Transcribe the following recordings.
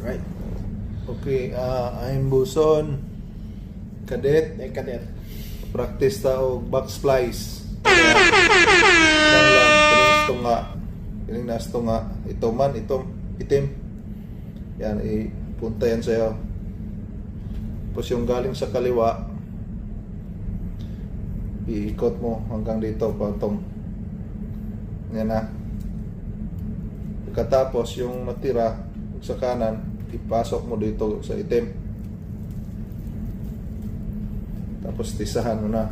Alright. Okay, I'm Buson. Kadet. Kadet. Practice ta og back splice. Kining nasto nga. Ito man, itong itim. Yan, ipunta yan sa'yo. Tapos yung galing sa kaliwa, iikot mo hanggang dito, patong. Yan na. Pagkatapos, yung natira sa kanan, ipasok mo dito sa itim. Tapos tisahan mo na.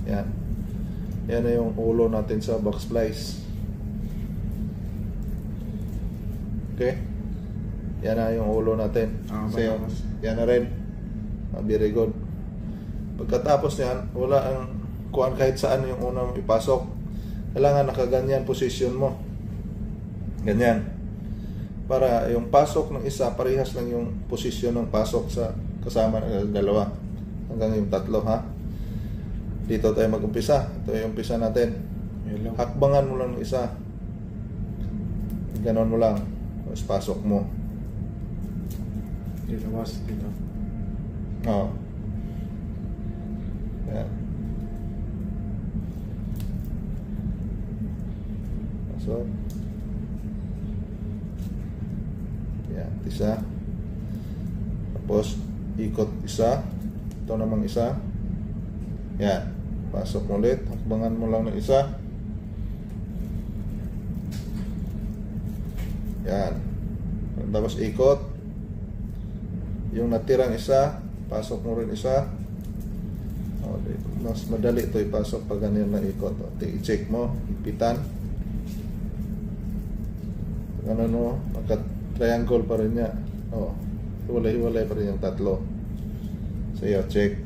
Yan. Yan na yung ulo natin sa back splice. Okay? Yan na yung ulo natin. So, yan na rin. Very good. Pagkatapos niyan, wala ang kuhaan kahit saan yung unang ipasok. Kailangan nakaganyan position mo. Ganyan. Para yung pasok ng isa, parehas lang yung posisyon ng pasok sa kasama ng dalawa. Hanggang yung tatlo, ha? Dito tayo mag-umpisa. Ito yung umpisa natin. Hakbangan mo lang ng isa. Ganon mo lang. Tapos pasok mo. Dito, boss. Dito. Oo. Yan. Pasok. Yan, isa. Tapos, ikot isa. Ito namang isa. Yan. Pasok mo ulit. Hakbangan mo lang ng isa. Yan. Tapos, ikot. Yung natirang isa, pasok mo rin isa. O, mas madali ito ipasok pag ganyan na ikot. O, i-check mo. Ipitan. Ganun o. Triangle pa rin niya. Oh, hiwalay-hiwalay pa rin yung tatlo. So, yun, check.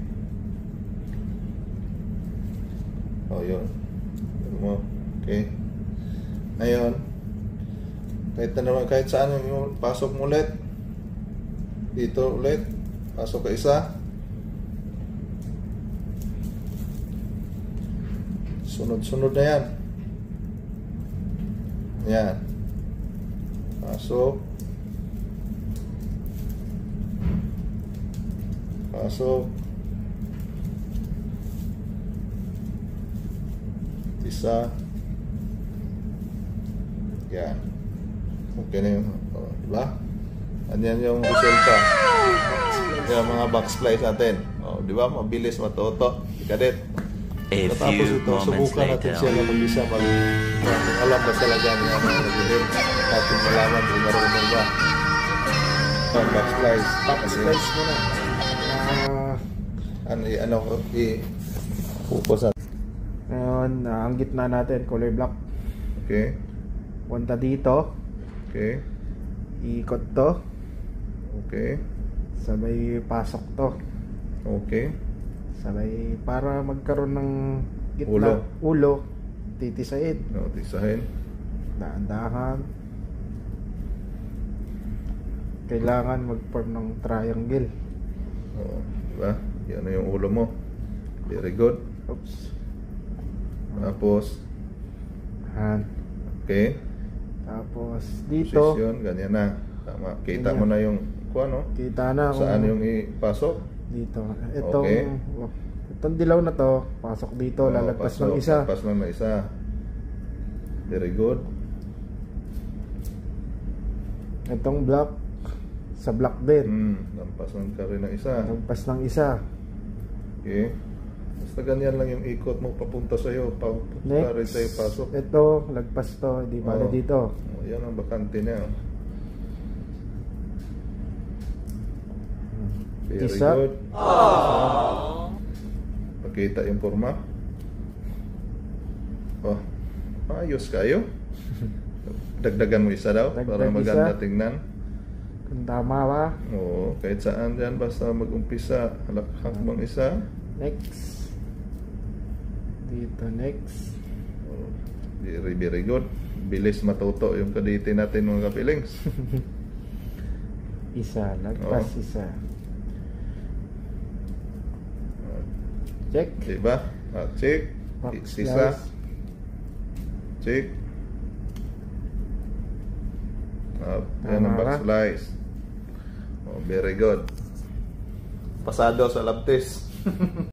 Oh, yun. Yun mo. Okay. Ngayon, kahit saan yung pasok mo ulit. Dito ulit. Pasok ka isa. Sunod-sunod na yan. Yan. Pasok. Pasok. Isa. Yan. Okay na yun. O, diba? Anyan yung resulta. Yung mga back splice natin. O, diba? Mabilis, matuto. Ikadet. Tapos ito, subukan natin siya na mag-isa. Alam ba talaga niya na nag-ilip. Natin malaman kung marunong ba. Back splice. Back splice mo na. Focus natin. Ngayon, ang gitna natin, color block. Okay. Punta dito. Okay. Ikot to. Okay. Sabay pasok to. Okay. Sabay para magkaroon ng gitna. Ulo. Titisahin. No, tisahin. Dahan-dahan. Kailangan mag-form ng triangle. Oo, diba? Yan na yung ulo mo. Very good. Oops. Tapos, okay. Tapos dito. Position, ganyan na. Tama. Kita ganyan. mo na yung ano? Kita na saan yung ipasok? Dito. Itong, okay. Itong dilaw na to, pasok dito, lalagpas ng isa. Lalagpas lang ng isa. Very good. Itong black, sa black din. Lampas lang ka rin ng isa. Lampas ng isa. Okay. Basta ganyan lang yung ikot mo papunta sa'yo. Papunta rin sa'yo pasok. Ito, lagpas to. Di ba na dito? Yan ang bakante niya. Very isa. good. Pakita yung forma. Oh, ayos kayo. Dagdagan mo isa daw para maganda tingnan. Kung tama ba? Oo, kahit saan dyan basta mag-umpisa. Hakbang isa. Next. Dito next. Very good. Bilis matuto yung kaditi natin mga kapilings. Isa, lagpas isa. Check. Diba? Check. Isa. Check. Yan ang Tama back ka. slice. Oh, very good. Pasado sa lab test.